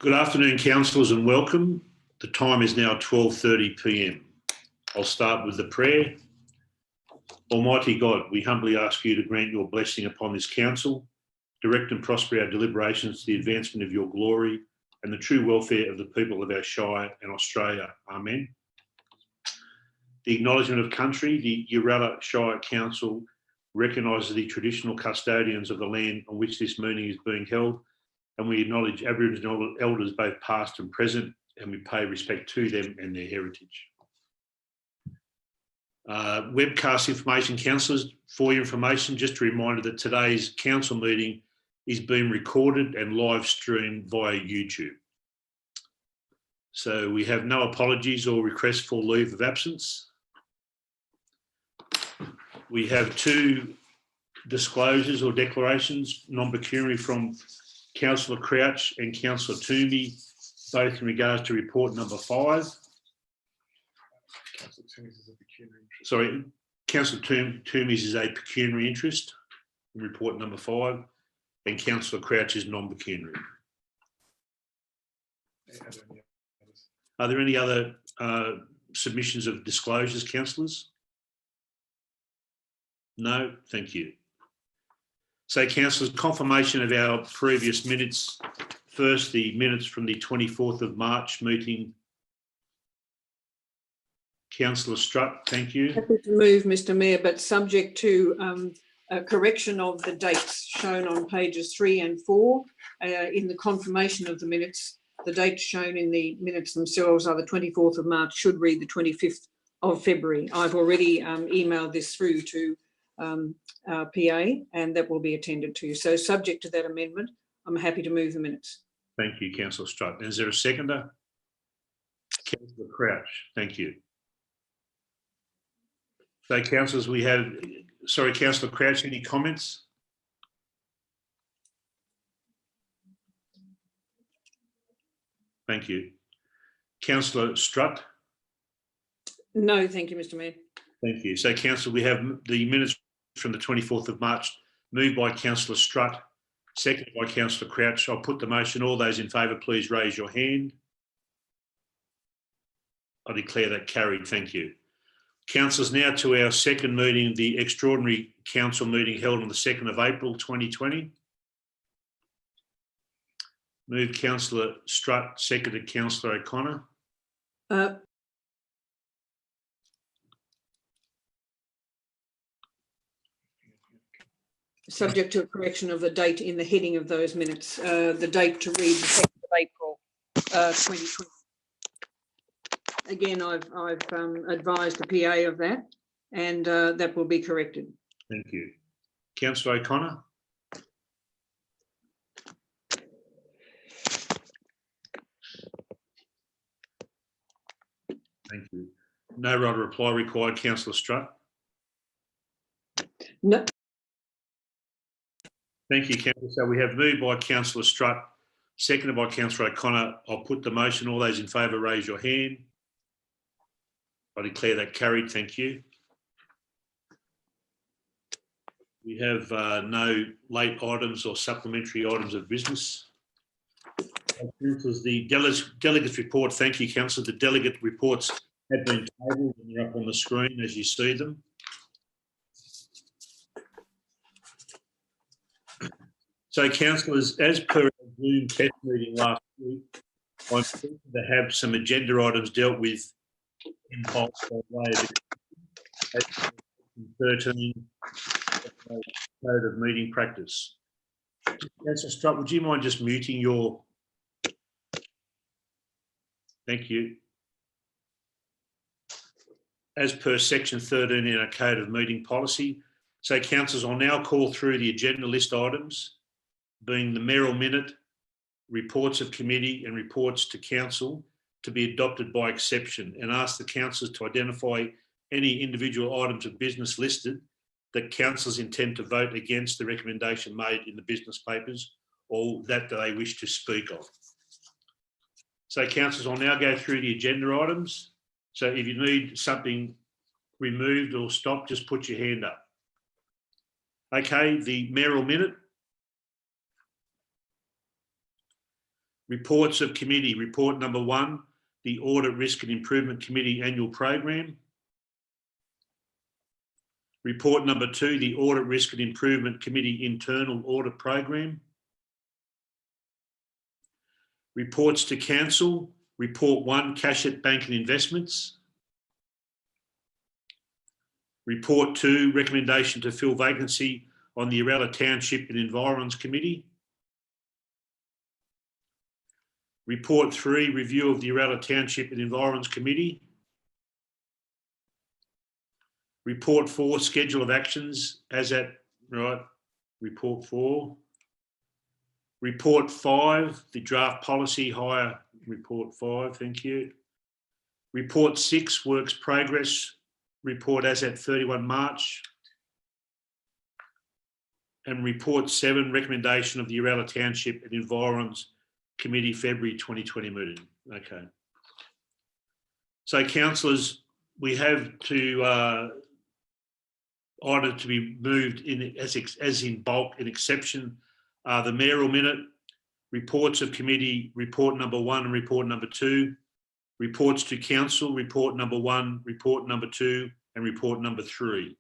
Good afternoon, councillors, and welcome. The time is now 12:30 p.m. I'll start with the prayer. Almighty God, we humbly ask you to grant your blessing upon this council, direct and prosper our deliberations to the advancement of your glory and the true welfare of the people of our Shire and Australia. Amen. The acknowledgement of country, the Uralla Shire Council recognises the traditional custodians of the land on which this meeting is being held, and we acknowledge Aboriginal elders both past and present, and we pay respect to them and their heritage. Webcast information, councillors, for your information, just a reminder that today's council meeting is being recorded and live streamed via YouTube. So we have no apologies or requests for leave of absence. We have two disclosures or declarations, non-pecuniary, from Councillor Crouch and Councillor Toomey, both in regards to report number 5. Councillor Toomey's is a pecuniary interest. Sorry, Councillor Toomey's is a pecuniary interest in report number 5, and Councillor Crouch is non-pecuniary. Are there any other submissions of disclosures, councillors? No, thank you. So, councillors, confirmation of our previous minutes. First, the minutes from the 24th of March meeting. Councillor Strutt, thank you. Happy to move, Mr Mayor, but subject to a correction of the dates shown on pages 3 and 4. In the confirmation of the minutes, the dates shown in the minutes themselves are the 24th of March, should read the 25th of February. I've already emailed this through to our PA, and that will be attended to. So subject to that amendment, I'm happy to move the minutes. Thank you, Councillor Strutt. Is there a seconder? Councillor Crouch, thank you. So, councillors, we have, sorry, Councillor Crouch, any comments? Thank you. Councillor Strutt? No, thank you, Mr Mayor. Thank you. So, councillor, we have the minutes from the 24th of March, moved by Councillor Strutt, seconded by Councillor Crouch. I'll put the motion. All those in favour, please raise your hand. I declare that carried. Thank you. Councillors, now to our second meeting, the extraordinary council meeting held on the 2nd of April 2020. Moved Councillor Strutt, seconded Councillor O'Connor. Subject to a correction of the date in the heading of those minutes, the date to read the 2nd of April 2020. Again, I've advised the PA of that, and that will be corrected. Thank you. Councillor O'Connor. Thank you. No right of reply required. Councillor Strutt. No. Thank you, Councillor. So we have moved by Councillor Strutt, seconded by Councillor O'Connor. I'll put the motion. All those in favour, raise your hand. I declare that carried. Thank you. We have no late items or supplementary items of business. Councillors, the delegates report. Thank you, Councillor. The delegate reports have been tabled and they're up on the screen as you see them. So, councillors, as per our Zoom test meeting last week, I'm pleased to have some agenda items dealt with in bulk by way of 13 Code of Meeting Practice. Councillor Strutt, would you mind just muting your... Thank you. As per section 13 in our Code of Meeting Policy, so councillors, I'll now call through the agenda list items, being the mayoral minute, reports of committee and reports to council, to be adopted by exception, and ask the councillors to identify any individual items of business listed that councillors intend to vote against the recommendation made in the business papers, or that they wish to speak of. So, councillors, I'll now go through the agenda items. So if you need something removed or stopped, just put your hand up. Okay, the mayoral minute. Reports of committee. Report number 1, the Audit Risk and Improvement Committee Annual Program. Report number 2, the Audit Risk and Improvement Committee Internal Audit Program. Reports to Council. Report 1, Cash at Bank and Investments. Report 2, recommendation to fill vacancy on the Uralla Township and Environs Committee. Report 3, review of the Uralla Township and Environs Committee. Report 4, schedule of actions as at, right, report 4. Report 5, the draft policy hire, report 5, thank you. Report 6, works progress report as at 31 March. And report 7, recommendation of the Uralla Township and Environs Committee, February 2020 meeting. Okay. So councillors, we have to order to be moved in as in bulk in exception. The mayoral minute, reports of committee, report number 1 and report number 2, reports to council, report number 1, report number 2, and report number 3.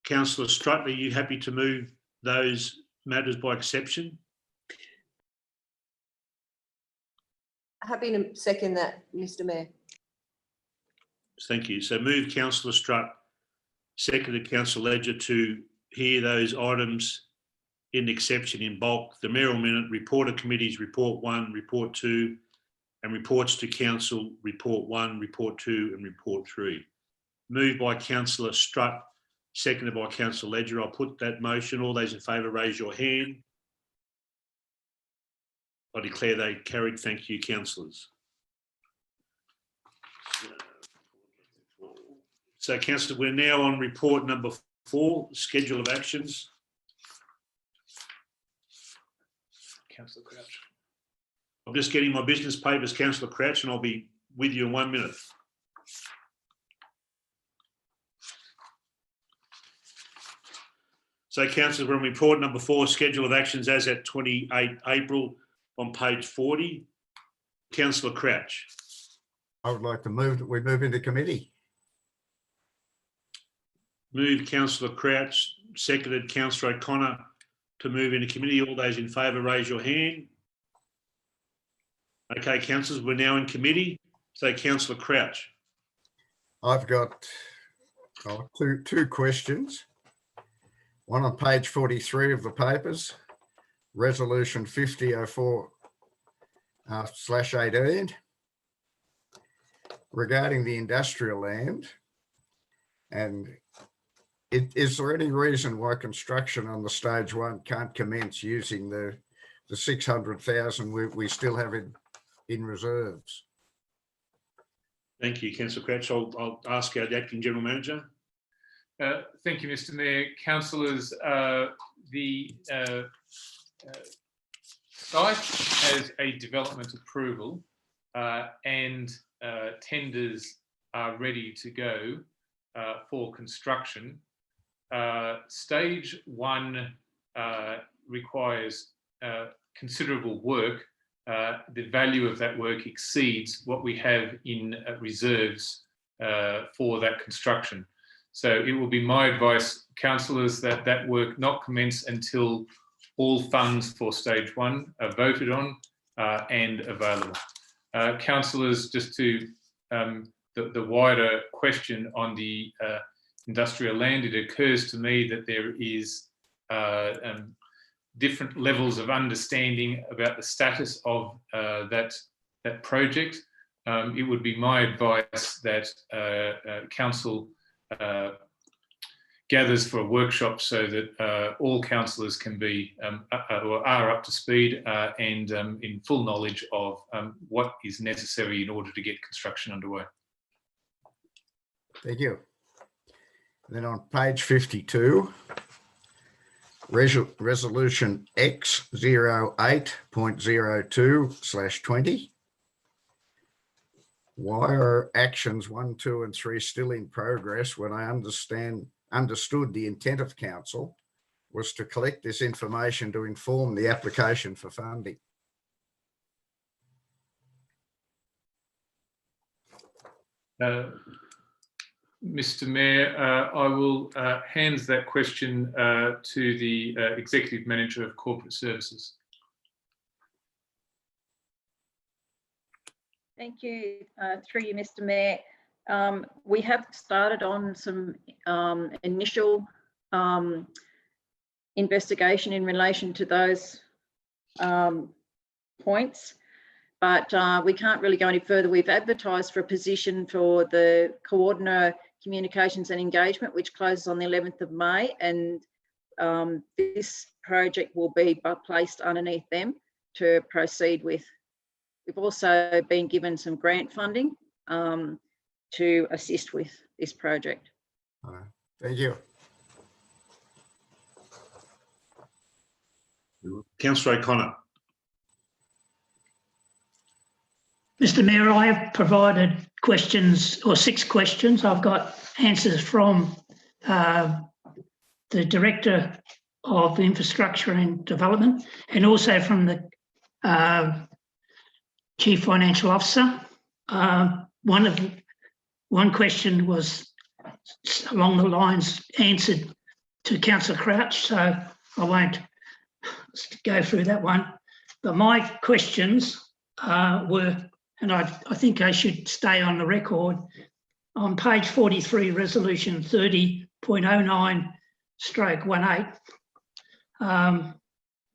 Councillor Strutt, are you happy to move those matters by exception? Happy to second that, Mr. Mayor. Thank you. So move Councillor Strutt, seconded Councillor Ledger to hear those items in exception in bulk. The mayoral minute, report of committees, report 1, report 2, and reports to council, report 1, report 2, and report 3. Moved by Councillor Strutt, seconded by Councillor Ledger. I'll put that motion. All those in favour, raise your hand. I declare they carried. Thank you, councillors. So, councillor, we're now on report number 4, schedule of actions. Councillor Crouch. I'm just getting my business papers, Councillor Crouch, and I'll be with you in 1 minute. So, councillors, we're on report number 4, schedule of actions as at 28 April on page 40. Councillor Crouch. I would like to move that we move into committee. Moved Councillor Crouch, seconded Councillor O'Connor to move into committee. All those in favour, raise your hand. Okay, councillors, we're now in committee. So, Councillor Crouch. I've got two questions. One on page 43 of the papers, resolution 5004/18 regarding the industrial land. And is there any reason why construction on the stage 1 can't commence using the 600,000 we still have in reserves? Thank you, Councillor Crouch. I'll ask our Acting General Manager. Thank you, Mr. Mayor. Councillors, the site has a development approval and tenders are ready to go for construction. Stage 1 requires considerable work. The value of that work exceeds what we have in reserves for that construction. So it will be my advice, councillors, that that work not commence until all funds for stage 1 are voted on and available. Councillors, just to the wider question on the industrial land, it occurs to me that there is different levels of understanding about the status of that project. It would be my advice that council gathers for a workshop so that all councillors can be or are up to speed and in full knowledge of what is necessary in order to get construction underway. Thank you. Then on page 52, resolution X08.02/20. Why are actions 1, 2, and 3 still in progress when I understood the intent of council was to collect this information to inform the application for funding? Mr. Mayor, I will hand that question to the Executive Manager of Corporate Services. Thank you. Through you, Mr. Mayor. We have started on some initial investigation in relation to those points, but we can't really go any further. We've advertised for a position for the Coordinator Communications and Engagement, which closes on the 11th of May, and this project will be placed underneath them to proceed with. We've also been given some grant funding to assist with this project. Thank you. Councillor O'Connor. Mr. Mayor, I have provided questions, or 6 questions. I've got answers from the Director of Infrastructure and Development, and also from the Chief Financial Officer. One question was along the lines answered to Councillor Crouch, so I won't go through that one. But my questions were, and I think I should stay on the record, on page 43, resolution 30.09/18.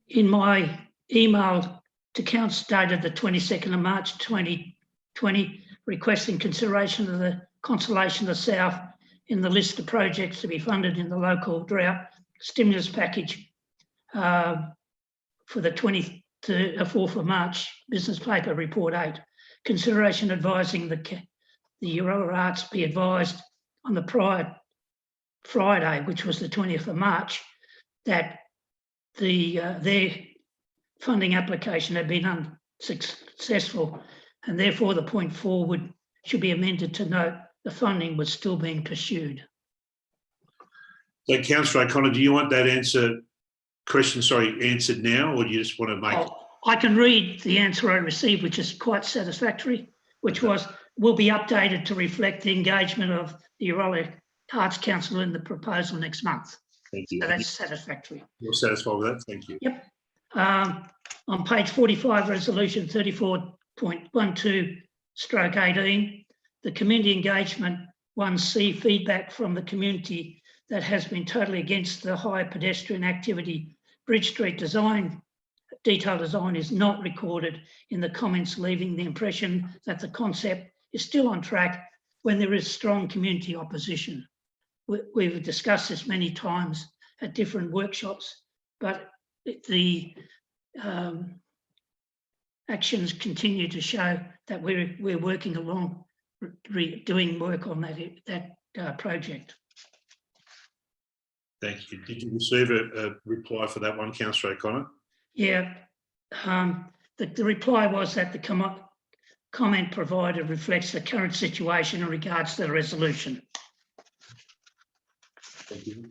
In my email to Council dated the 22nd of March 2020, requesting consideration of the Consolation of the South in the list of projects to be funded in the local drought stimulus package for the 4th of March, business paper report 8. Consideration advising the Eurola Arts be advised on the prior Friday, which was the 20th of March, that their funding application had been unsuccessful, and therefore the point 4 should be amended to note the funding was still being pursued. So, Councillor O'Connor, do you want that answered now, or do you just want to make it? I can read the answer I received, which is quite satisfactory, which was, will be updated to reflect the engagement of the Eurola Arts Council in the proposal next month. Thank you. So that's satisfactory. You're satisfied with that? Thank you. Yep. On page 45, resolution 34.12/18, the community engagement 1C feedback from the community that has been totally against the high pedestrian activity Bridge Street design, detailed design is not recorded in the comments, leaving the impression that the concept is still on track when there is strong community opposition. We've discussed this many times at different workshops, but the actions continue to show that we're working along, doing work on that project. Thank you. Did you receive a reply for that one, Councillor O'Connor? Yeah, the reply was that the comment provided reflects the current situation in regards to the resolution. Thank you.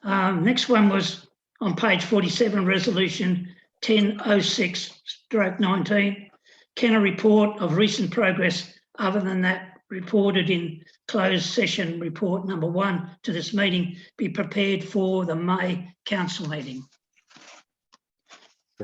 Next one was on page 47, resolution 1006/19. Can a report of recent progress other than that reported in closed session report number 1 to this meeting be prepared for the May council meeting?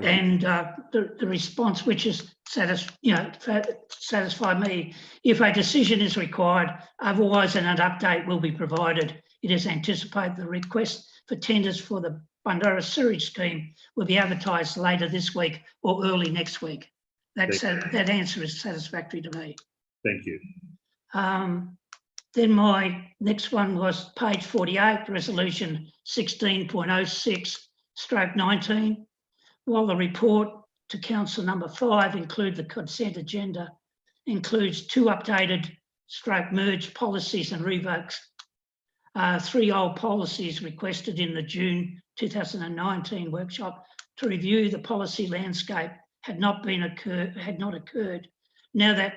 And the response, which is satisfied me, if a decision is required, otherwise an update will be provided. It is anticipated the request for tenders for the Bundoora Sewage Scheme will be advertised later this week or early next week. That answer is satisfactory to me. Thank you. Then my next one was page 48, resolution 16.06/19. While the report to council number 5 include the consent agenda, includes 2 updated merged policies and revokes 3 old policies requested in the June 2019 workshop to review the policy landscape had not occurred. Now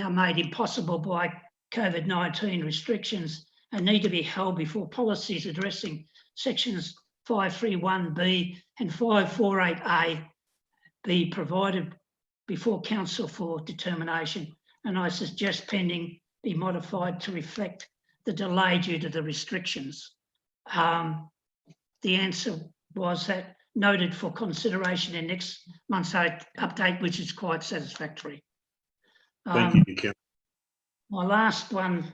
made impossible by COVID-19 restrictions and need to be held before policies addressing sections 531B and 548A be provided before council for determination. And I suggest pending be modified to reflect the delay due to the restrictions. The answer was that noted for consideration in next month's update, which is quite satisfactory. Thank you, Councillor. My last one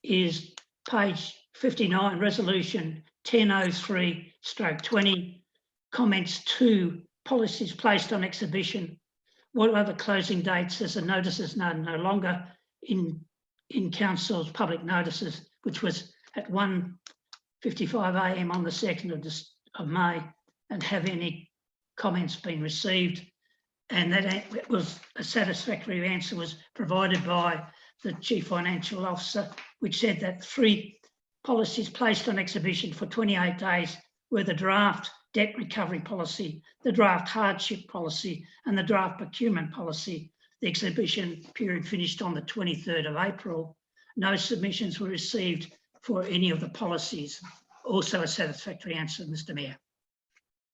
is page 59, resolution 1003/20, comments 2, policies placed on exhibition. What are the closing dates as the notice is no longer in council's public notices, which was at 1:55 a.m. on the 2nd of May, and have any comments been received? And that was a satisfactory answer was provided by the Chief Financial Officer, which said that 3 policies placed on exhibition for 28 days were the draft debt recovery policy, the draft hardship policy, and the draft procurement policy. The exhibition period finished on the 23rd of April. No submissions were received for any of the policies. Also a satisfactory answer, Mr. Mayor.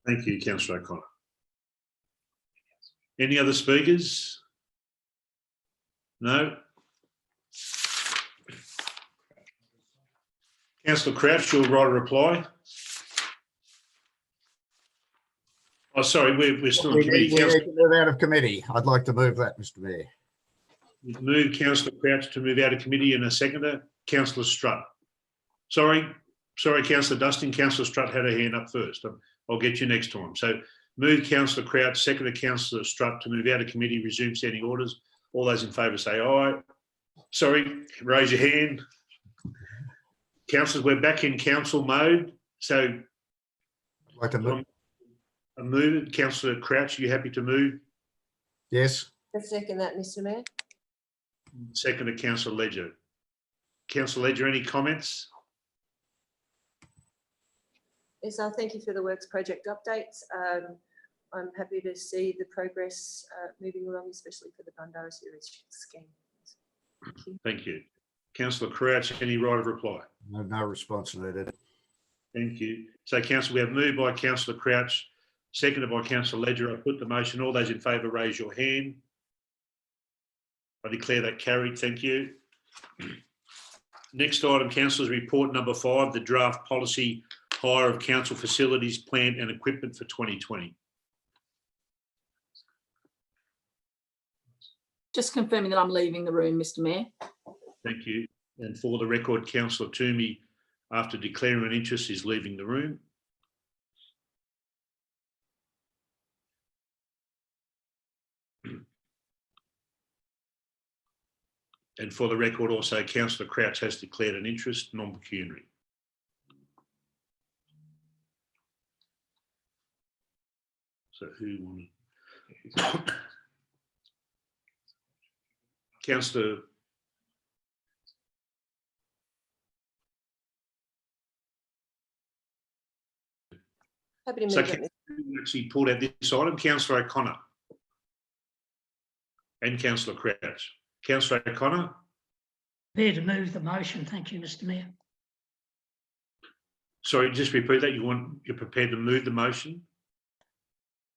Thank you, Councillor O'Connor. Any other speakers? No? Councillor Crouch, you'll write a reply. Oh, sorry, we're still in We committee. need to move out of committee. I'd like to move that, Mr. Mayor. Move Councillor Crouch to move out of committee, and a seconder, Councillor Strutt. Sorry, Councillor Dustin. Councillor Strutt had her hand up first. I'll get you next time. So move Councillor Crouch, seconder Councillor Strutt to move out of committee, resume standing orders. All those in favour say aye. Sorry, raise your hand. Councillors, we're back in council mode. So I'd like to move. I move it. Councillor Crouch, are you happy to move? Yes. I second that, Mr. Mayor. Seconder Councillor Ledger. Councillor Ledger, any comments? Yes, thank you for the works project updates. I'm happy to see the progress moving along, especially for the Bundoora Series scheme. Thank you. Thank you. Councillor Crouch, any right of reply? No response needed. Thank you. So, Councillor, we have moved by Councillor Crouch, seconded by Councillor Ledger. I put the motion. All those in favour, raise your hand. I declare that carried. Thank you. Next item, Councillors, report number 5, the draft policy hire of council facilities, plant and equipment for 2020. Just confirming that I'm leaving the room, Mr. Mayor. Thank you. And for the record, Councillor Toomey, after declaring an interest, is leaving the room. And for the record also, Councillor Crouch has declared an interest, non-pecuniary. So who wanted? Councillor. Happy to So move it. who actually pulled out this item? Councillor O'Connor and Councillor Crouch. Councillor O'Connor. Prepared to move the motion. Thank you, Mr. Mayor. Sorry, just repeat that. You're prepared to move the motion?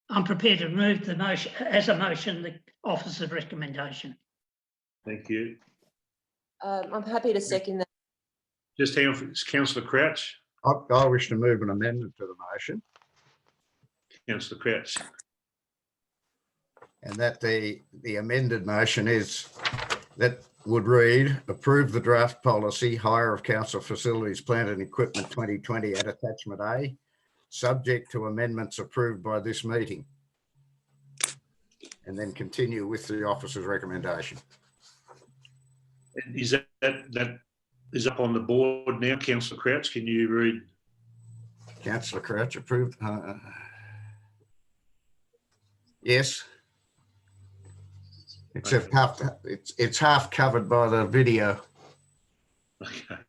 I'm prepared to move the motion as a motion, the officer's recommendation. Thank you. I'm happy to second that. Just hang on for Councillor Crouch. I wish to move an amendment to the motion, Councillor Crouch. and that the amended motion is that would read, approve the draft policy hire of council facilities, plant and equipment 2020 at attachment A, subject to amendments approved by this meeting. And then continue with the officer's recommendation. Is that is up on the board now, Councillor Crouch? Can you read? Councillor Crouch approved. Yes. Except it's half covered by the video. Okay.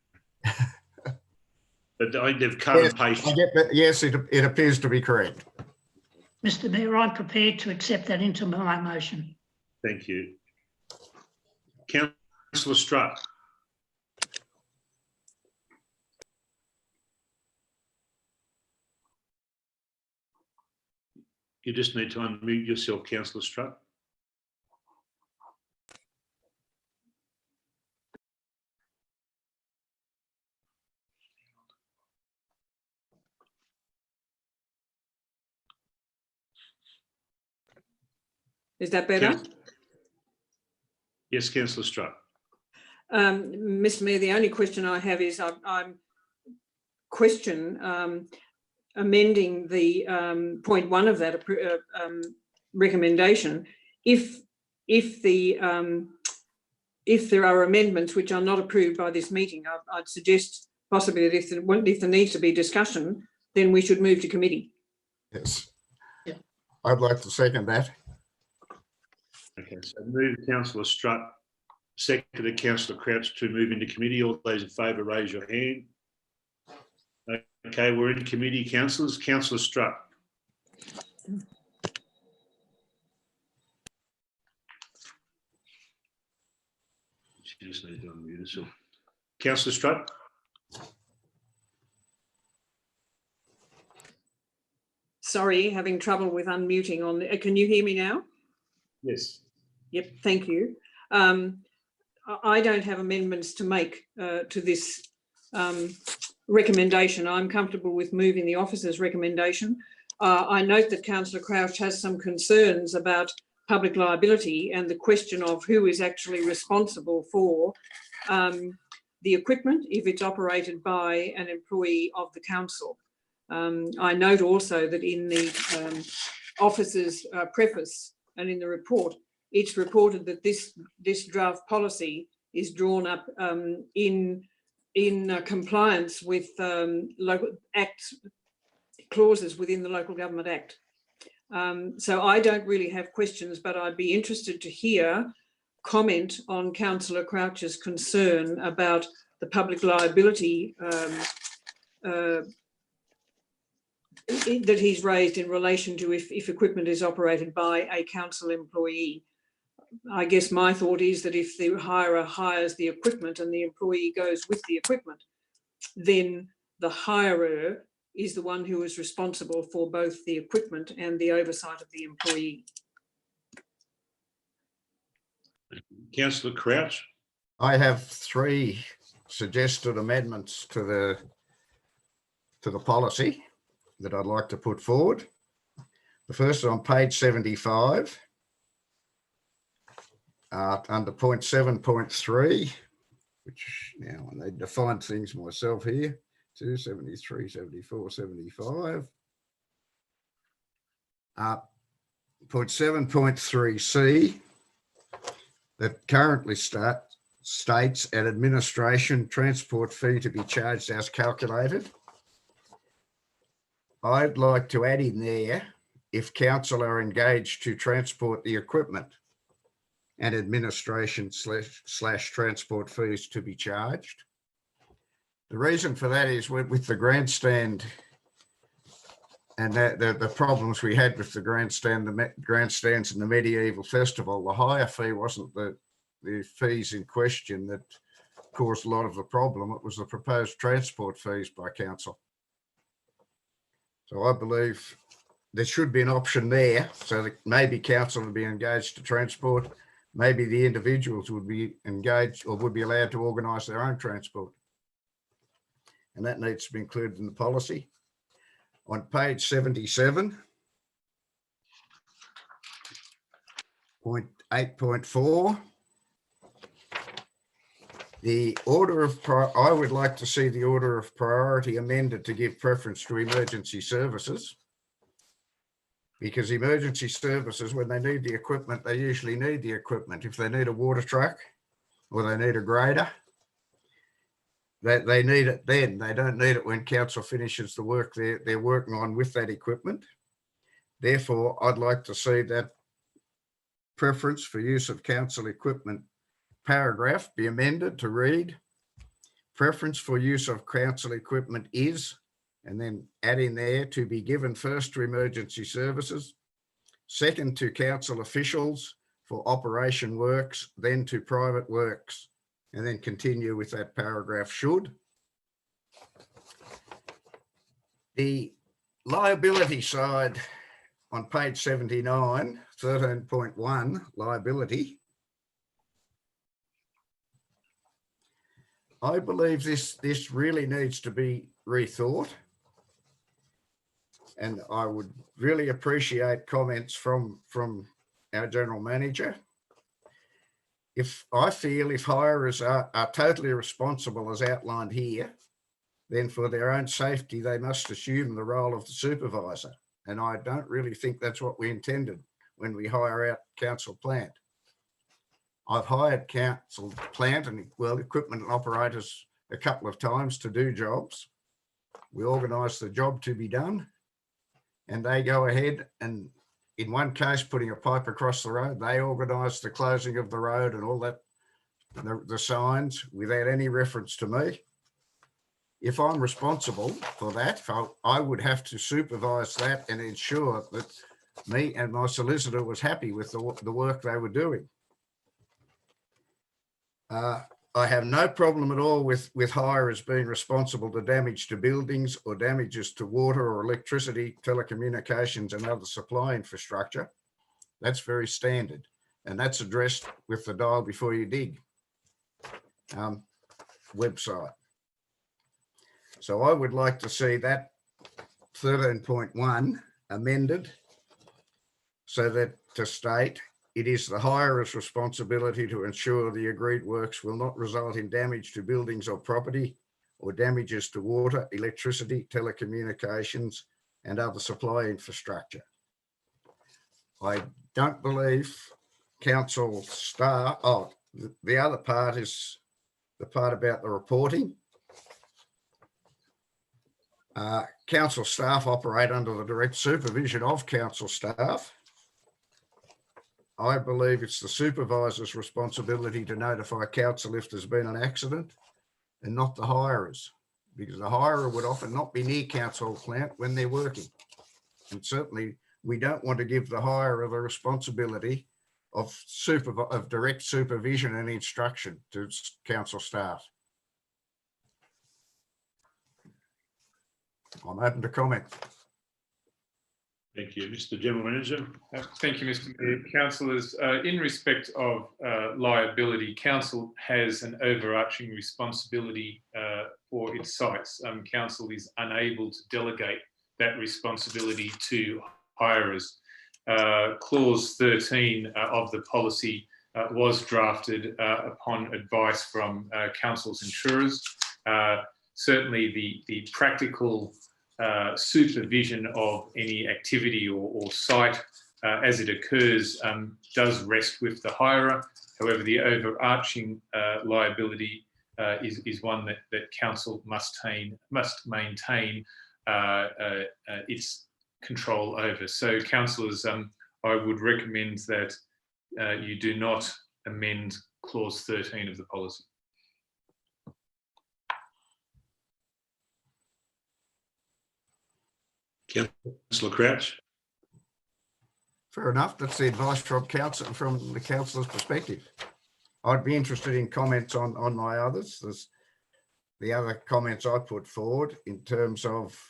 But they've cut and I pasted. get that. Yes, it appears to be correct. Mr. Mayor, I'm prepared to accept that into my motion. Thank you. Councillor Strutt. You just need to unmute yourself, Councillor Strutt. Is that better? Yes, Councillor Strutt. Mr Mayor, the only question I have is I'm question amending the point 1 of that recommendation. If there are amendments which are not approved by this meeting, I'd suggest possibly that if there needs to be discussion, then we should move to committee. Yes. Yeah. I'd like to second that. Okay, so move Councillor Strutt, seconded Councillor Crouch to move into committee. All those in favour, raise your hand. Okay, we're in committee, councillors. Councillor Strutt. She just needs to unmute herself. Councillor Strutt. Sorry, having trouble with unmuting on. Can you hear me now? Yes. Yep, thank you. I don't have amendments to make to this recommendation. I'm comfortable with moving the officer's recommendation. I note that Councillor Crouch has some concerns about public liability and the question of who is actually responsible for the equipment if it's operated by an employee of the council. I note also that in the officer's preface and in the report, it's reported that this draft policy is drawn up in compliance with local acts, clauses within the Local Government Act. So I don't really have questions, but I'd be interested to hear comment on Councillor Crouch's concern about the public liability that he's raised in relation to if equipment is operated by a council employee. I guess my thought is that if the hirer hires the equipment and the employee goes with the equipment, then the hirer is the one who is responsible for both the equipment and the oversight of the employee. Councillor Crouch. I have 3 suggested amendments to the policy that I'd like to put forward. The first is on page 75, under point 7.3, which now I need to find things myself here, 273, 74, 75. Point 7.3c, that currently states an administration transport fee to be charged as calculated. I'd like to add in there, if council are engaged to transport the equipment, and administration slash transport fees to be charged. The reason for that is with the grandstand and the problems we had with the grandstands in the medieval festival, the hire fee wasn't the fees in question that caused a lot of the problem. It was the proposed transport fees by council. So I believe there should be an option there, so that maybe council would be engaged to transport, maybe the individuals would be engaged or would be allowed to organise their own transport. And that needs to be included in the policy. On page 77, point 8.4, the order of I would like to see the order of priority amended to give preference to emergency services, because emergency services, when they need the equipment, they usually need the equipment. If they need a water truck or they need a grader, they need it then. They don't need it when council finishes the work they're working on with that equipment. Therefore, I'd like to see that preference for use of council equipment paragraph be amended to read, preference for use of council equipment is, and then add in there, to be given first to emergency services, second to council officials for operation works, then to private works, and then continue with that paragraph should. The liability side on page 79, 13.1, liability. I believe this really needs to be rethought. And I would really appreciate comments from our general manager. I feel if hirers are totally responsible as outlined here, then for their own safety, they must assume the role of the supervisor. And I don't really think that's what we intended when we hire out council plant. I've hired council plant and equipment operators a couple of times to do jobs. We organise the job to be done and they go ahead and in one case, putting a pipe across the road, they organised the closing of the road and all that, the signs without any reference to me. If I'm responsible for that, I would have to supervise that and ensure that me and my solicitor was happy with the work they were doing. I have no problem at all with hirers being responsible to damage to buildings or damages to water or electricity, telecommunications and other supply infrastructure. That's very standard. And that's addressed with the dial before you dig website. So I would like to see that 13.1 amended so that to state it is the hirer's responsibility to ensure the agreed works will not result in damage to buildings or property or damages to water, electricity, telecommunications and other supply infrastructure. I don't believe council staff, the other part is the part about the reporting. Council staff operate under the direct supervision of council staff. I believe it's the supervisor's responsibility to notify council if there's been an accident and not the hirers, because the hirer would often not be near council plant when they're working. And certainly we don't want to give the hirer the responsibility of direct supervision and instruction to council staff. I'm open to comment. Thank you. Mr. General Manager. Thank you, Mr. Mayor. Councillors, in respect of liability, council has an overarching responsibility for its sites. Council is unable to delegate that responsibility to hirers. Clause 13 of the policy was drafted upon advice from council's insurers. Certainly the practical supervision of any activity or site as it occurs does rest with the hirer. However, the overarching liability is one that council must maintain its control over. So, councillors, I would recommend that you do not amend clause 13 of the policy. Councillor Crouch. Fair enough. That's the advice from council, from the councillor's perspective. I'd be interested in comments on my others. There's the other comments I put forward in terms of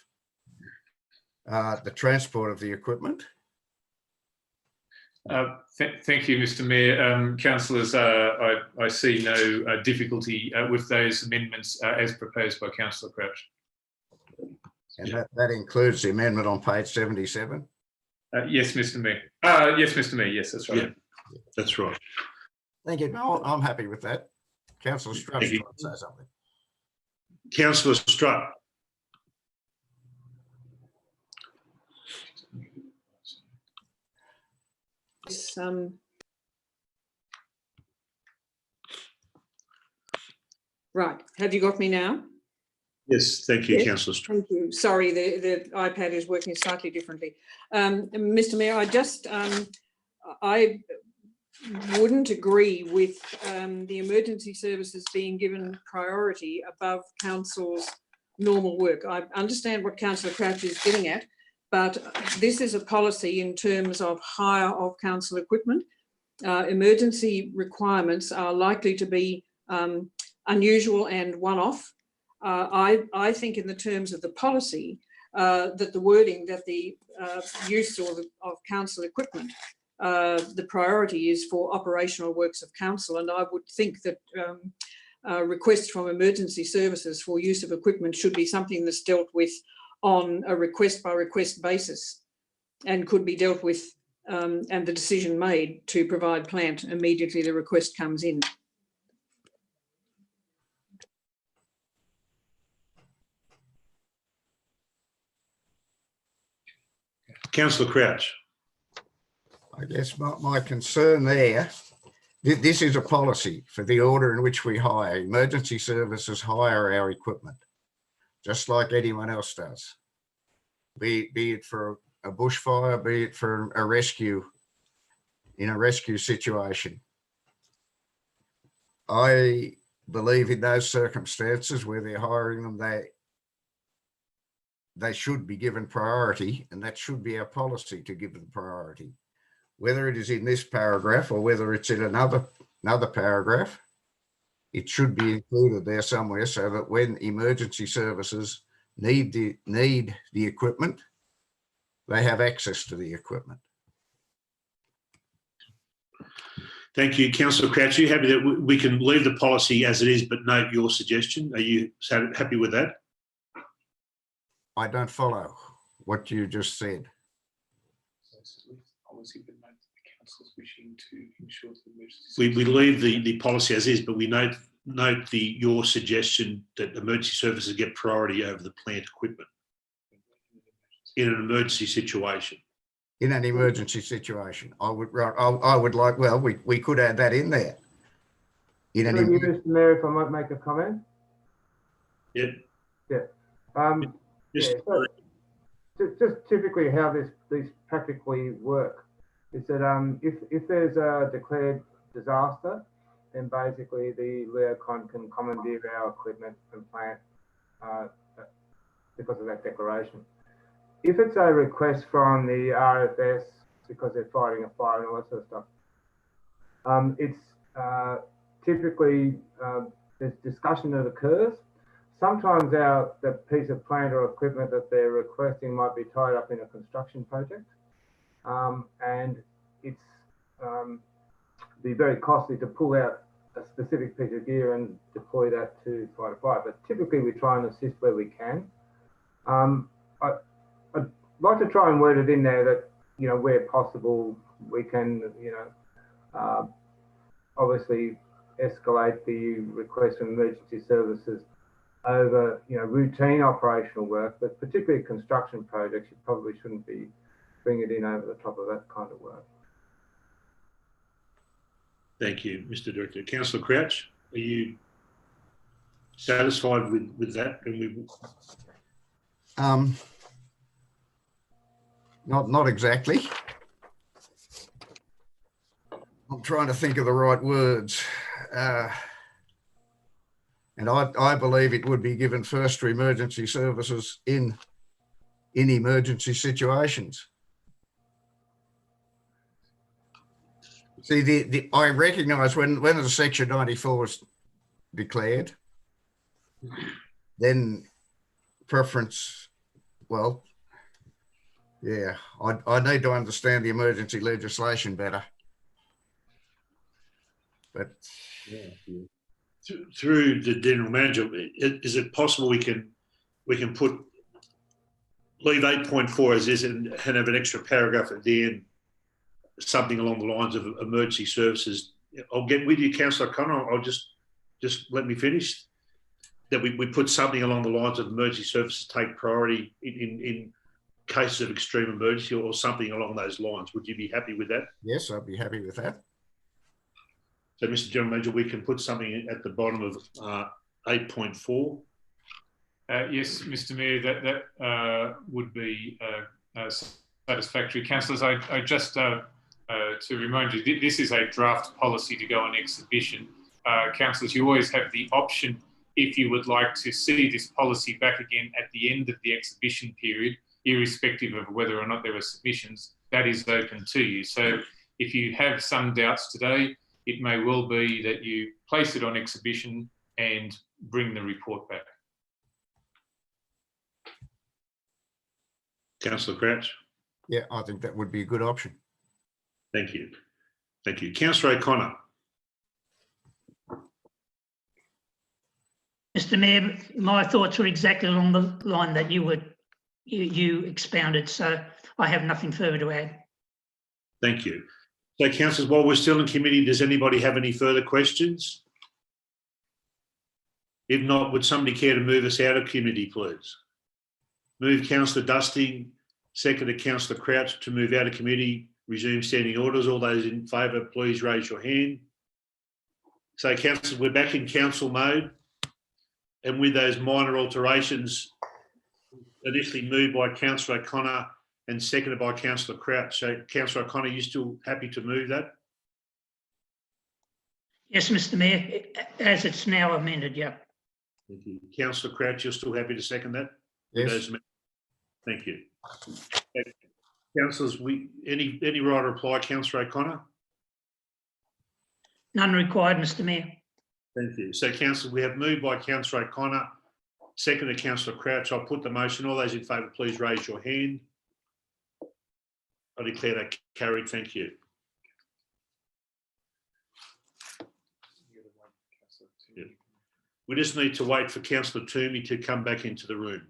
the transport of the equipment. Thank you, Mr. Mayor. Councillors, I see no difficulty with those amendments as proposed by Councillor Crouch. And that includes the amendment on page 77. Yes, Mr. Mayor. Yes, Mr. Mayor. Yes, that's right. Yeah, that's right. Thank you. No, I'm happy with that. Councillor Strutt's trying to say something. Councillor Strutt. Right, have you got me now? Yes, thank you, Yes. Councillor Strutt. Thank you. Sorry, the iPad is working slightly differently. Mr. Mayor, I wouldn't agree with the emergency services being given priority above council's normal work. I understand what Councillor Crouch is getting at, but this is a policy in terms of hire of council equipment. Emergency requirements are likely to be unusual and one-off. I think in the terms of the policy that the wording that the use of council equipment, the priority is for operational works of council, and I would think that requests from emergency services for use of equipment should be something that's dealt with on a request by request basis and could be dealt with and the decision made to provide plant immediately the request comes in. Councillor Crouch. I guess my concern there, this is a policy for the order in which we hire. Emergency services hire our equipment, just like anyone else does, be it for a bushfire, be it for a rescue, in a rescue situation. I believe in those circumstances where they're hiring them, they should be given priority, and that should be our policy, to give them priority. Whether it is in this paragraph or whether it's in another paragraph, it should be included there somewhere, so that when emergency services need the equipment, they have access to the equipment. Thank you. Councillor Crouch, are you happy that we can leave the policy as it is but note your suggestion? Are you happy with that? I don't follow what you just said. We leave the policy as is, but we note your suggestion that emergency services get priority over the plant equipment in an emergency situation. In an emergency situation, I would like, well, we could add that in there. Mr. Mayor, if I might make a comment. Yeah. So just typically how these practically work is that if there's a declared disaster, then basically the Leocon can commandeer our equipment and plant because of that declaration. If it's a request from the RFS because they're fighting a fire and all that sort of stuff, it's typically there's discussion that occurs. Sometimes the piece of plant or equipment that they're requesting might be tied up in a construction project, and it's be very costly to pull out a specific piece of gear and deploy that to fight a fire. But typically we try and assist where we can. I'd like to try and word it in there that, you know, where possible, we can, you know, obviously escalate the request from emergency services over, you know, routine operational work, but particularly construction projects, you probably shouldn't be bringing it in over the top of that kind of work. Thank you, Mr. Director. Councillor Crouch, are you satisfied with that? Not exactly. I'm trying to think of the right words. And I believe it would be given first to emergency services in emergency situations. See, I recognise when the Section 94 is declared, then preference, well, yeah, I need to understand the emergency legislation better. But yeah. Through the general manager, is it possible we can leave 8.4 as is and have an extra paragraph at the end, something along the lines of emergency services? I'll get with you, Councillor Connor. I'll just let me finish. That we put something along the lines of emergency services take priority in cases of extreme emergency or something along those lines. Would you be happy with that? Yes, I'd be happy with that. So, Mr. General Manager, we can put something at the bottom of 8.4. Yes, Mr. Mayor, that would be satisfactory. Councillors, I just to remind you, this is a draft policy to go on exhibition. Councillors, you always have the option, if you would like to see this policy back again at the end of the exhibition period, irrespective of whether or not there are submissions, that is open to you. So if you have some doubts today, it may well be that you place it on exhibition and bring the report back. Councillor Crouch. Yeah, I think that would be a good option. Thank you. Thank you. Councillor O'Connor. Mr. Mayor, my thoughts were exactly along the line that you expounded, so I have nothing further to add. Thank you. So, councillors, while we're still in committee, does anybody have any further questions? If not, would somebody care to move us out of committee, please? Move councillor Dusting, seconded councillor Crouch to move out of committee, resume standing orders. All those in favour, please raise your hand. So, councillors, we're back in council mode, and with those minor alterations, initially moved by councillor O'Connor and seconded by councillor Crouch. So, councillor O'Connor, are you still happy to move that? Yes, Mr Mayor, as it's now amended, yeah. Thank you. Councillor Crouch, you're still happy to second that? Yes. Thank you. Councillors, any right to reply, councillor O'Connor? None required, Mr Mayor. Thank you. So, councillors, we have moved by councillor O'Connor, seconded councillor Crouch. I'll put the motion. All those in favour, please raise your hand. I declare that carried. Thank you. Yeah. We just need to wait for councillor Toomey to come back into the room.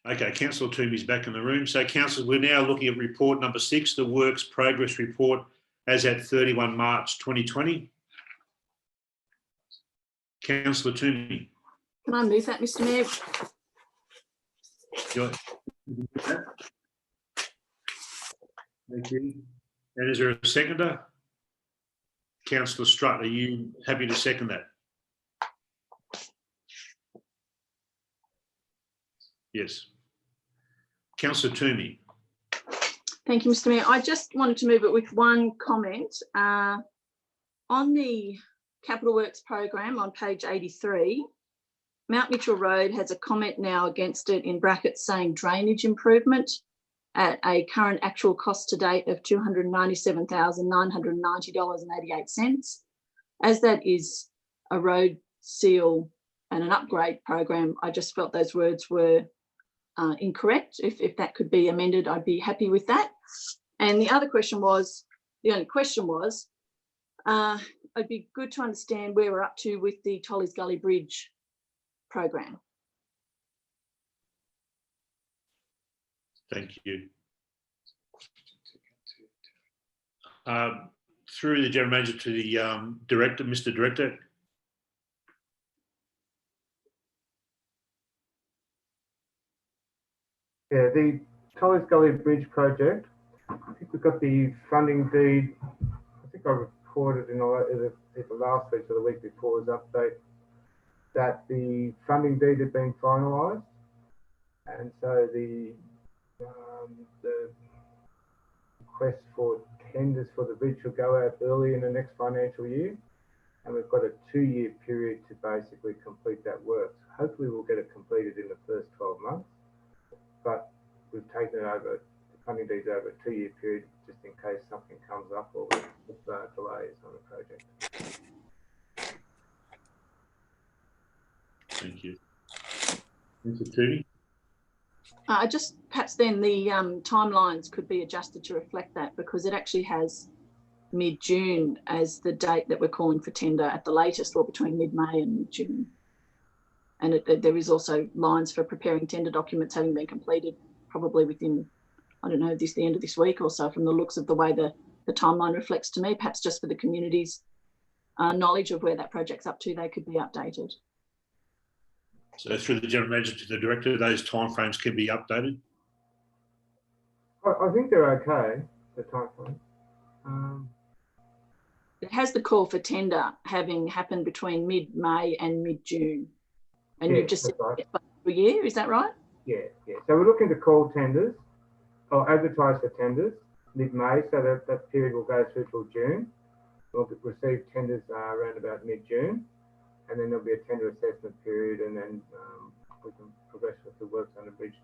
Okay, councillor Toomey's back in the room. So, councillors, we're now looking at report number 6, the Works Progress Report as at 31 March 2020. Councillor Toomey. Can I move that, Mr Mayor? Thank you. And is there a seconder? Councillor Strutt, are you happy to second that? Yes. Councillor Toomey. Thank you, Mr Mayor. I just wanted to move it with one comment. On the Capital Works program on page 83, Mount Mitchell Road has a comment now against it in brackets saying drainage improvement at a current actual cost to date of $297,990.88. As that is a road seal and an upgrade program, I just felt those words were incorrect. If that could be amended, I'd be happy with that. And the only question was, it'd be good to understand where we're up to with the Tolly's Gully Bridge program. Thank you. Through the General Manager to the Director, Mr. Director. Yeah, the Tolly's Gully Bridge project, I think we've got the funding deed. I think I reported in either last week or the week before's update that the funding deed had been finalised, and so the request for tenders for the bridge will go out early in the next financial year, and we've got a 2-year period to basically complete that work. So hopefully we'll get it completed in the first 12 months, but we've taken it over, the funding deeds over a 2-year period just in case something comes up or with delays on the project. Thank you. Mr. Toomey. Just perhaps then the timelines could be adjusted to reflect that, because it actually has mid-June as the date that we're calling for tender at the latest, or between mid-May and mid-June. And there is also lines for preparing tender documents having been completed probably within, I don't know, the end of this week or so, from the looks of the way the timeline reflects to me. Perhaps just for the community's knowledge of where that project's up to, they could be updated. So through the General Manager to the Director, those timeframes can be updated? I think they're okay, the timeframe. It has the call for tender having happened between mid-May and mid-June. And Yeah, you've just said right. for a year, is that right? Yeah. So we're looking to call tenders or advertise for tenders mid-May, so that period will go through till June. We'll receive tenders around about mid-June, and then there'll be a tender assessment period, and then we can progress with the works on the bridge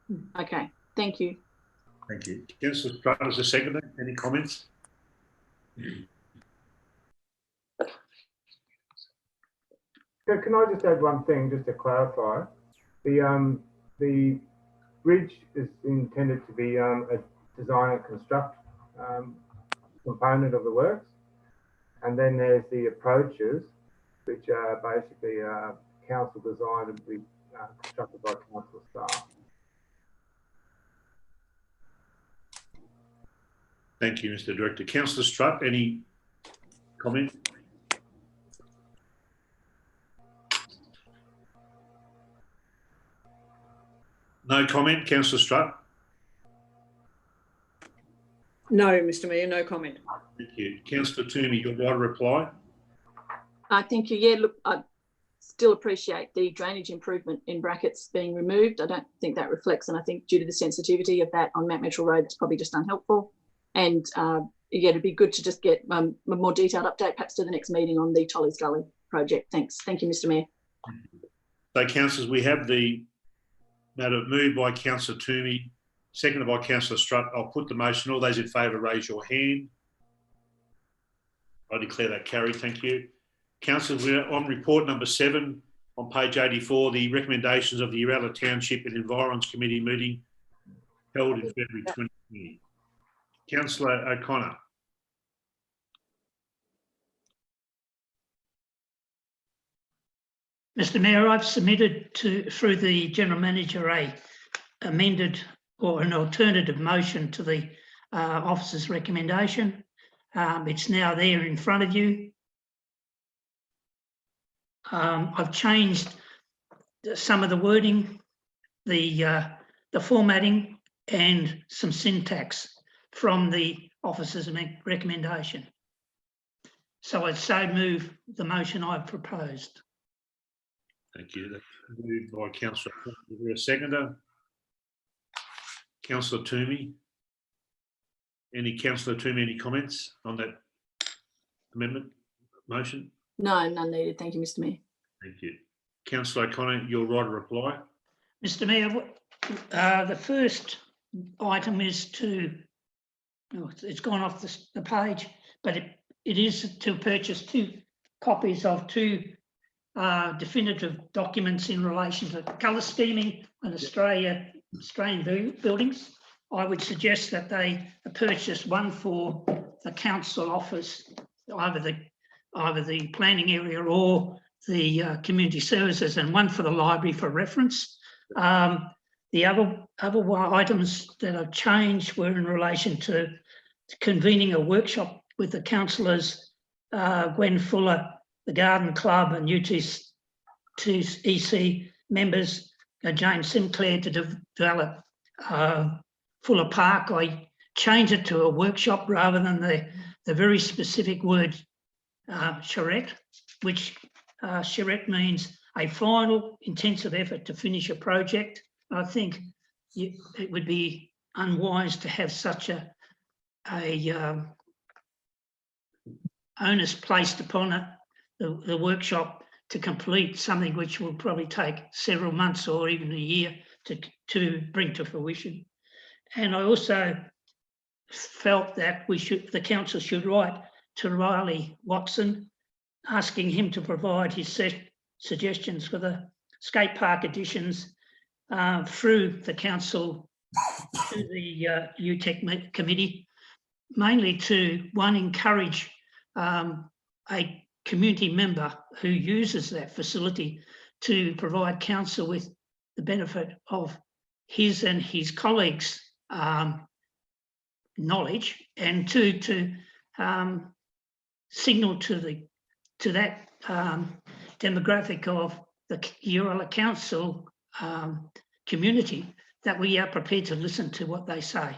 then. Okay, thank you. Thank you. Councillor Strutt as a seconder, any comments? So can I just add one thing just to clarify? The bridge is intended to be a design and construct component of the works. And then there's the approaches, which are basically council designed and be constructed by council staff. Thank you, Mr. Director. Councillor Strutt, any comment? No comment, Councillor Strutt. No, Mr Mayor, no comment. Thank you. Councillor Toomey, your right to reply. Thank you. Yeah, look, I still appreciate the drainage improvement in brackets being removed. I don't think that reflects, and I think due to the sensitivity of that on Mount Mitchell Road, it's probably just unhelpful. And yeah, it'd be good to just get a more detailed update, perhaps to the next meeting on the Tolly's Gully project. Thanks. Thank you, Mr Mayor. So, councillors, we have the matter moved by Councillor Toomey, seconded by Councillor Strutt. I'll put the motion. All those in favour, raise your hand. I declare that carried. Thank you. Councillors, we're on report number 7 on page 84, the recommendations of the Uralla Township and Environs Committee meeting held in February 2020. Councillor O'Connor. Mr Mayor, I've submitted through the General Manager a amended or an alternative motion to the officer's recommendation. It's now there in front of you. I've changed some of the wording, the formatting and some syntax from the officer's recommendation. So I'd so move the motion I've proposed. Thank you. That's moved by Councillor. Is there a seconder? Councillor Toomey. Councillor Toomey, any comments on that amendment motion? No, none needed. Thank you, Mr Mayor. Thank you. Councillor O'Connor, your right to reply. Mr Mayor, the first item is to, it's gone off the page, but it is to purchase 2 copies of 2 definitive documents in relation to colour scheming and Australian buildings. I would suggest that they purchase one for the council office, either the planning area or the community services, and one for the library for reference. The other items that have changed were in relation to convening a workshop with the councillors, Gwen Fuller, the Garden Club and UTEC members, James Sinclair, to develop Fuller Park. I changed it to a workshop rather than the very specific word charrette, which charrette means a final intensive effort to finish a project. I think it would be unwise to have such a onus placed upon it, the workshop, to complete something which will probably take several months or even a year to bring to fruition. And I also felt that the council should write to Riley Watson, asking him to provide his suggestions for the skate park additions through the council to the UTEC committee, mainly to, one, encourage a community member who uses that facility to provide council with the benefit of his and his colleagues' knowledge, and two, to signal to that demographic of the Uralla Council community that we are prepared to listen to what they say.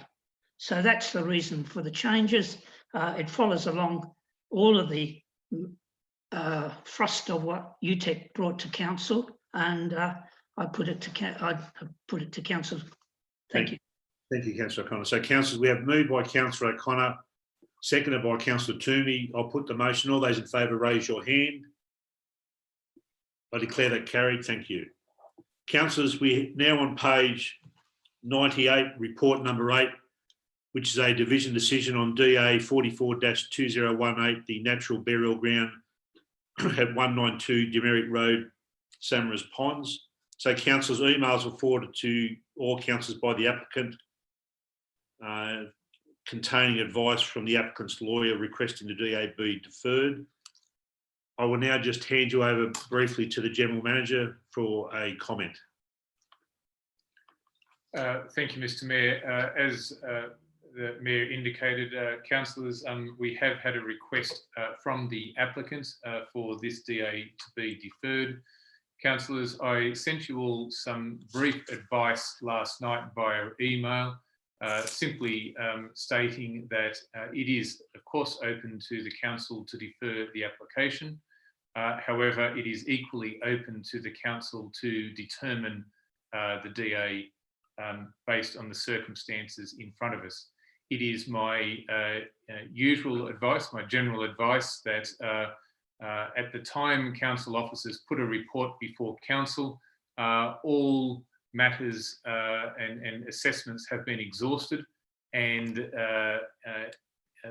So that's the reason for the changes. It follows along all of the thrust of what UTEC brought to council, and I put it to council. Thank you. Thank you, Councillor O'Connor. So, councillors, we have moved by Councillor O'Connor, seconded by Councillor Toomey. I'll put the motion. All those in favour, raise your hand. I declare that carried. Thank you. Councillors, we're now on page 98, report number 8, which is a division decision on DA 44-2018, the natural burial ground at 192 Demerit Road, Samaras Ponds. So, councillors, emails were forwarded to all councillors by the applicant containing advice from the applicant's lawyer requesting the DA be deferred. I will now just hand you over briefly to the General Manager for a comment. Thank you, Mr. Mayor. As the Mayor indicated, councillors, we have had a request from the applicant for this DA to be deferred. Councillors, I sent you all some brief advice last night via email, simply stating that it is, of course, open to the council to defer the application. However, it is equally open to the council to determine the DA based on the circumstances in front of us. It is my usual advice, my general advice, that at the time council officers put a report before council, all matters and assessments have been exhausted, and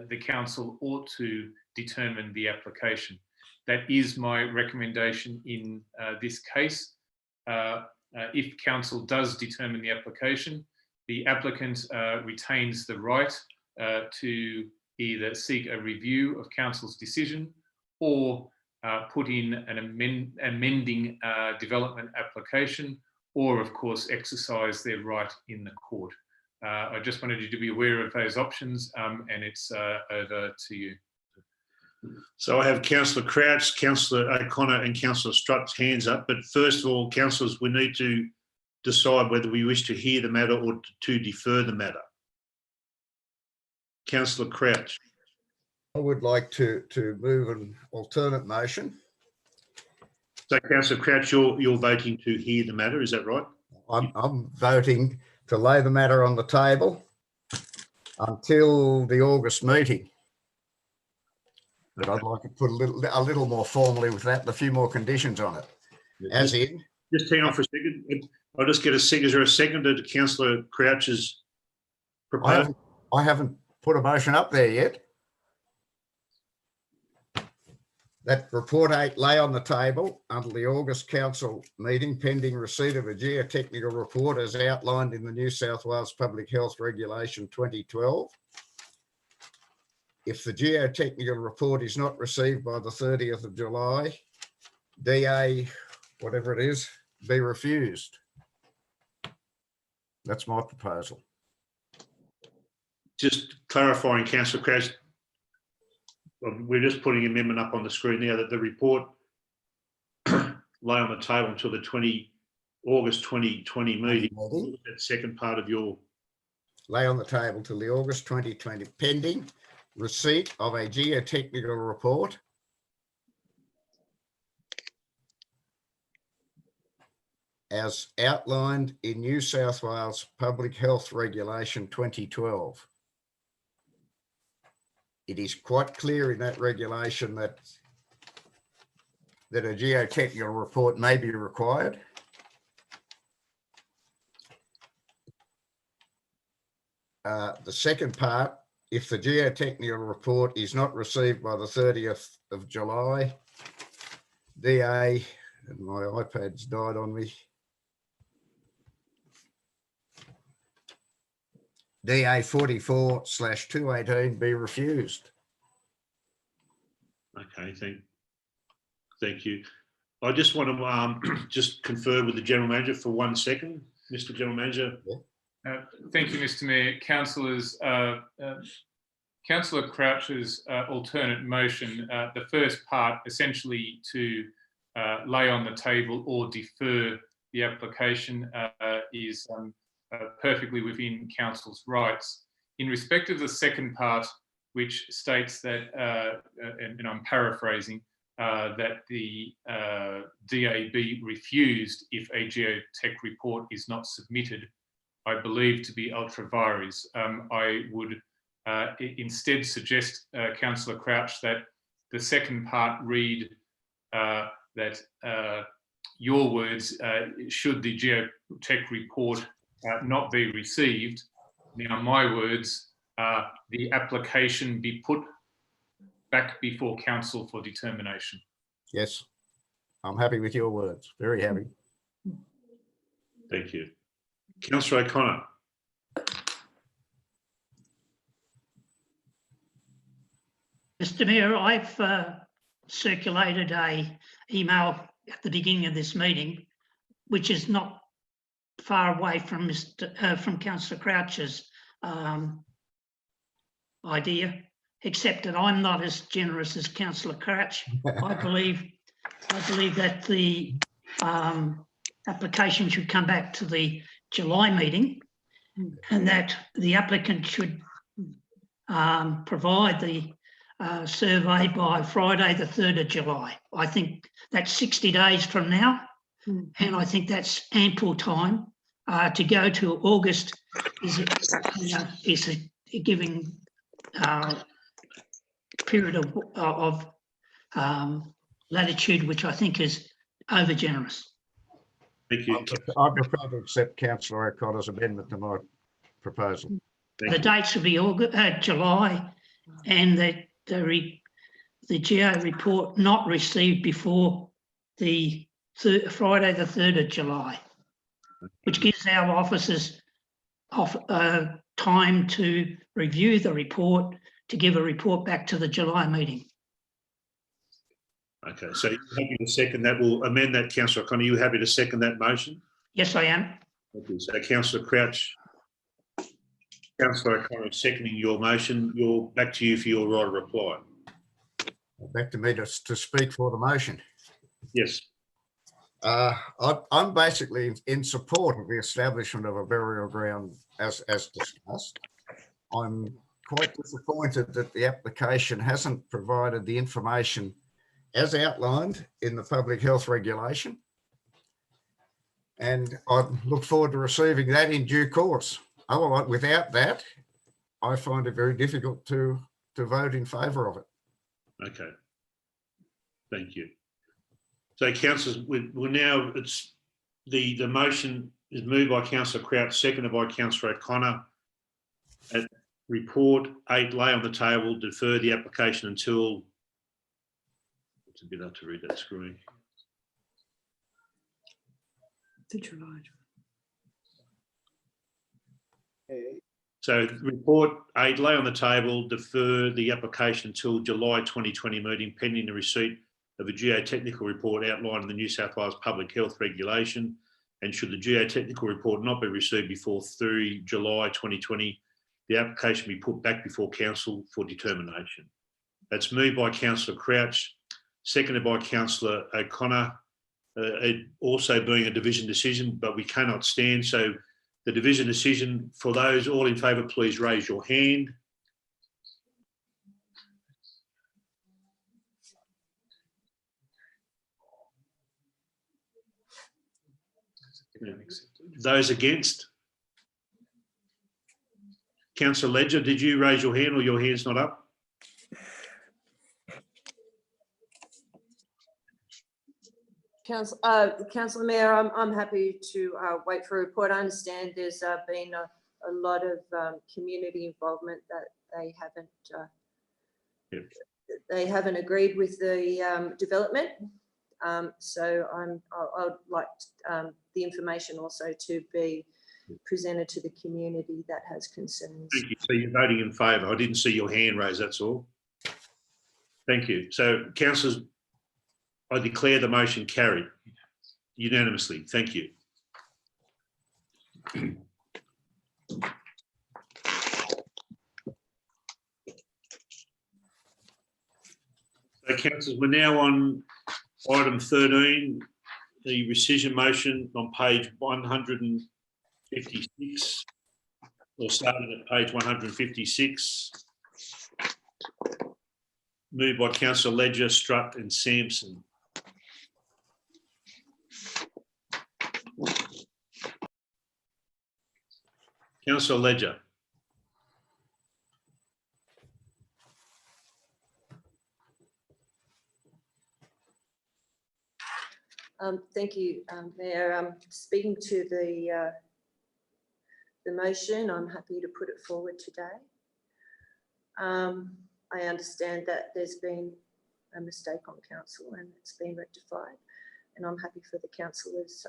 the council ought to determine the application. That is my recommendation in this case. If council does determine the application, the applicant retains the right to either seek a review of council's decision or put in an amending development application, or of course exercise their right in the court. I just wanted you to be aware of those options, and it's over to you. So I have Councillor Crouch, Councillor O'Connor and Councillor Strutt's hands up. But first of all, councillors, we need to decide whether we wish to hear the matter or to defer the matter. Councillor Crouch. I would like to move an alternate motion. So Councillor Crouch, you're voting to hear the matter, is that right? I'm voting to lay the matter on the table until the August meeting. But I'd like to put a little more formally with that, and a few more conditions on it. As in, just hang on for a second. I'll just get a second. Is there a seconder to Councillor Crouch's proposal? I haven't put a motion up there yet. That report 8 lay on the table until the August council meeting, pending receipt of a geotechnical report as outlined in the New South Wales Public Health Regulation 2012. If the geotechnical report is not received by the 30th of July, DA, whatever it is, be refused. That's my proposal. Just clarifying, Councillor Crouch, we're just putting an amendment up on the screen now that the report lay on the table until the August 2020 meeting. That second part of your... Lay on the table till the August 2020, pending receipt of a geotechnical report as outlined in New South Wales Public Health Regulation 2012. It is quite clear in that regulation that a geotechnical report may be required. The second part, if the geotechnical report is not received by the 30th of July, DA, and my iPad's died on me, DA 44/218 be refused. Okay, thank you. I just want to just confer with the General Manager for 1 second. Mr. General Manager. Thank you, Mr. Mayor. Councillors, Councillor Crouch's alternate motion, the first part essentially to lay on the table or defer the application is perfectly within council's rights. In respect of the second part, which states that, and I'm paraphrasing, that the DA be refused if a geotech report is not submitted, I believe to be ultra vires. I would instead suggest, Councillor Crouch, that the second part read that your words, should the geotech report not be received. Now, my words, the application be put back before council for determination. Yes, I'm happy with your words. Very happy. Thank you. Councillor O'Connor. Mr Mayor, I've circulated a email at the beginning of this meeting, which is not far away from from Councillor Crouch's idea, except that I'm not as generous as Councillor Crouch. I believe that the application should come back to the July meeting, and that the applicant should provide the survey by Friday the 3rd of July. I think that's 60 days from now, and I think that's ample time. To go to August is a giving period of latitude, which I think is over generous. Thank you. I prefer to accept Councillor O'Connor's amendment to my proposal. Thank The you. dates will be July, and the GA report not received before the Friday the 3rd of July, which gives our officers time to review the report, to give a report back to the July meeting. Okay, so you're happy to second that? We'll amend that, Councillor O'Connor. Are you happy to second that motion? Yes, I am. Thank you. So Councillor Crouch, Councillor O'Connor seconding your motion. Back to you for your right of reply. Back to me to speak for the motion. Yes. I'm basically in support of the establishment of a burial ground as discussed. I'm quite disappointed that the application hasn't provided the information as outlined in the public health regulation. And I look forward to receiving that in due course. Otherwise, without that, I find it very difficult to vote in favour of it. Okay. Thank you. So, councillors, we're now, it's the motion is moved by Councillor Crouch, seconded by Councillor O'Connor. At report 8 lay on the table, defer the application until, it's a bit hard to read that screen. The July. So report 8 lay on the table, defer the application until July 2020 meeting pending the receipt of a geotechnical report outlined in the New South Wales Public Health Regulation, and should the geotechnical report not be received before 3 July 2020, the application be put back before Council for determination. That's moved by Councillor Crouch, seconded by Councillor O'Connor, it also being a division decision, but we cannot stand. So the division decision, for those all in favour, please raise your hand. Those against? Councillor Ledger, did you raise your hand or your hand's not up? Councillor Mayor, I'm happy to wait for a report. I understand there's been a lot of community involvement that they haven't agreed with the development. So I'd like the information also to be presented to the community that has concerns. Thank you. So you're voting in favour. I didn't see your hand raised, that's all. Thank you. So, councillors, I declare the motion carried unanimously. Thank you. So, councillors, we're now on item 13, the rescission motion on page 156, or starting at page 156. Moved by Councillor Ledger, Strutt and Sampson. Councillor Ledger. Thank you, Mayor. Speaking to the motion, I'm happy to put it forward today. I understand that there's been a mistake on council and it's been rectified, and I'm happy for the councillors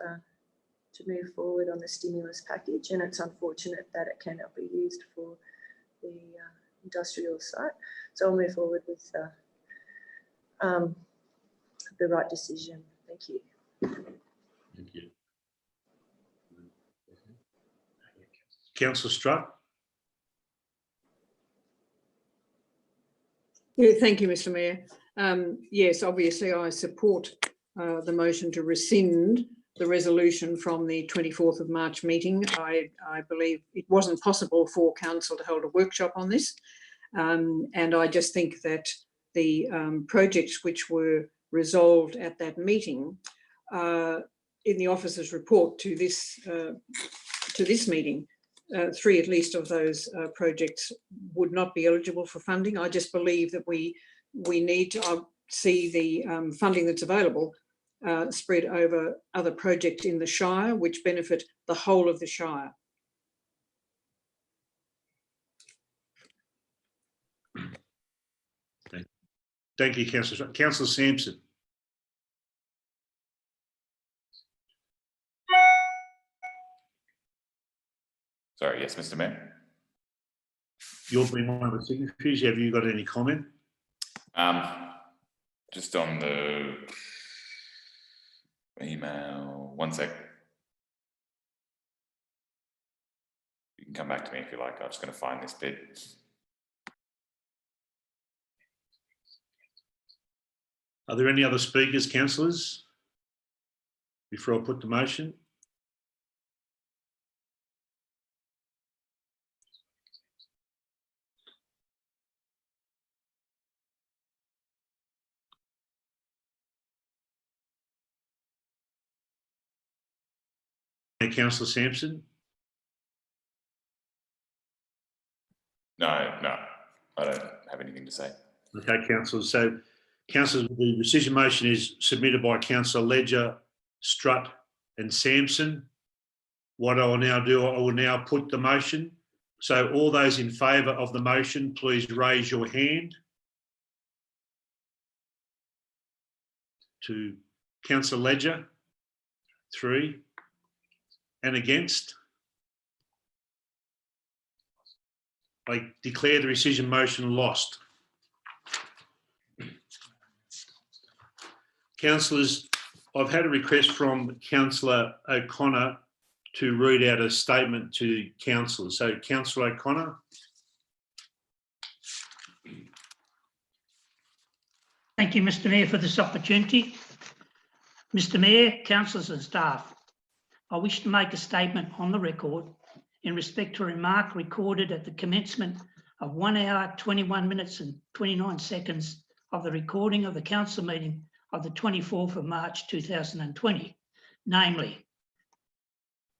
to move forward on the stimulus package, and it's unfortunate that it cannot be used for the industrial site. So I'll move forward with the right decision. Thank you. Thank you. Councillor Strutt. Yeah, thank you, Mr. Mayor. Yes, obviously I support the motion to rescind the resolution from the 24th of March meeting. I believe it wasn't possible for council to hold a workshop on this. And I just think that the projects which were resolved at that meeting in the officer's report to this meeting, 3 at least of those projects would not be eligible for funding. I just believe that we need to see the funding that's available spread over other projects in the Shire, which benefit the whole of the Shire. Thank you, Councillor Strutt. Councillor Sampson. Sorry, yes, Mr. Mayor. You've been one of the signatories. Have you got any comment? Just on the email, one sec. You can come back to me if you like. I'm just going to find this bit. Are there any other speakers, councillors, before I put the motion? Councillor Sampson? No, I don't have anything to say. Okay, councillors. So, councillors, the rescission motion is submitted by Councillor Ledger, Strutt and Sampson. What I will now do, I will now put the motion. So all those in favour of the motion, please raise your hand. To Councillor Ledger, 3. And against? I declare the rescission motion lost. Councillors, I've had a request from Councillor O'Connor to read out a statement to councillors. So, Councillor O'Connor. Thank you, Mr. Mayor, for this opportunity. Mr. Mayor, councillors and staff, I wish to make a statement on the record in respect to a remark recorded at the commencement of 1 hour, 21 minutes and 29 seconds of the recording of the council meeting of the 24th of March 2020. Namely,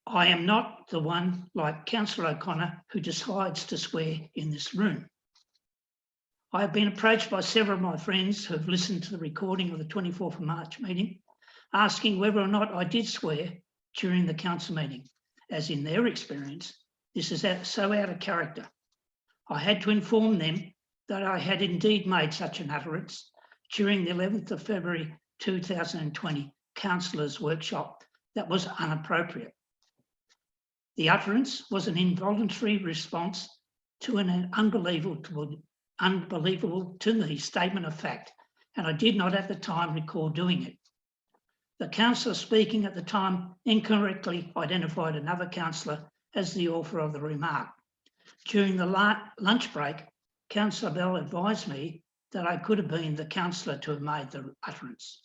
I am not the one like Councillor O'Connor who decides to swear in this room. I have been approached by several of my friends who have listened to the recording of the 24th of March meeting, asking whether or not I did swear during the council meeting, as in their experience, this is so out of character. I had to inform them that I had indeed made such an utterance during the 11th of February 2020 councillors' workshop that was inappropriate. The utterance was an involuntary response to an unbelievable to me statement of fact, and I did not at the time recall doing it. The councillor speaking at the time incorrectly identified another councillor as the author of the remark. During the lunch break, Councillor Bell advised me that I could have been the councillor to have made the utterance.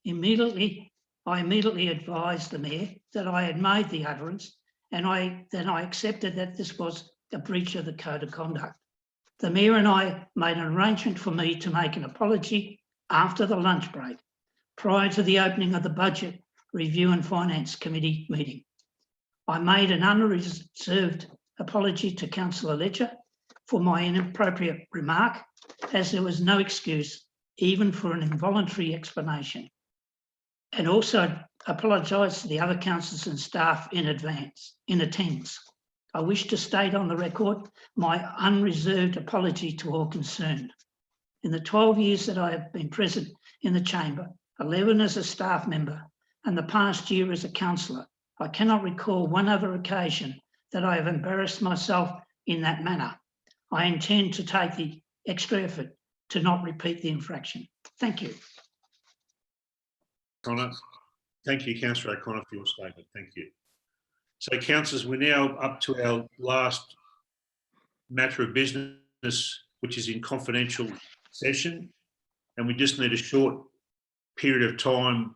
I immediately advised the Mayor that I had made the utterance, and then I accepted that this was a breach of the Code of Conduct. The Mayor and I made an arrangement for me to make an apology after the lunch break, prior to the opening of the Budget Review and Finance Committee meeting. I made an unreserved apology to Councillor Ledger for my inappropriate remark, as there was no excuse even for an involuntary explanation, and also apologise to the other councillors and staff in attendance. I wish to state on the record my unreserved apology to all concerned. In the 12 years that I have been present in the chamber, 11 as a staff member, and the past year as a councillor, I cannot recall one other occasion that I have embarrassed myself in that manner. I intend to take the extra effort to not repeat the infraction. Thank you. Connor. Thank you, Councillor O'Connor, for your statement. Thank you. So, councillors, we're now up to our last matter of business, which is in confidential session. And we just need a short period of time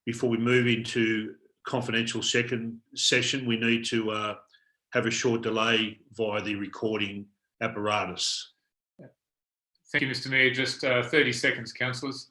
before we move into confidential second session. We need to have a short delay via the recording apparatus. Thank you, Mr Mayor. Just 30 seconds, councillors.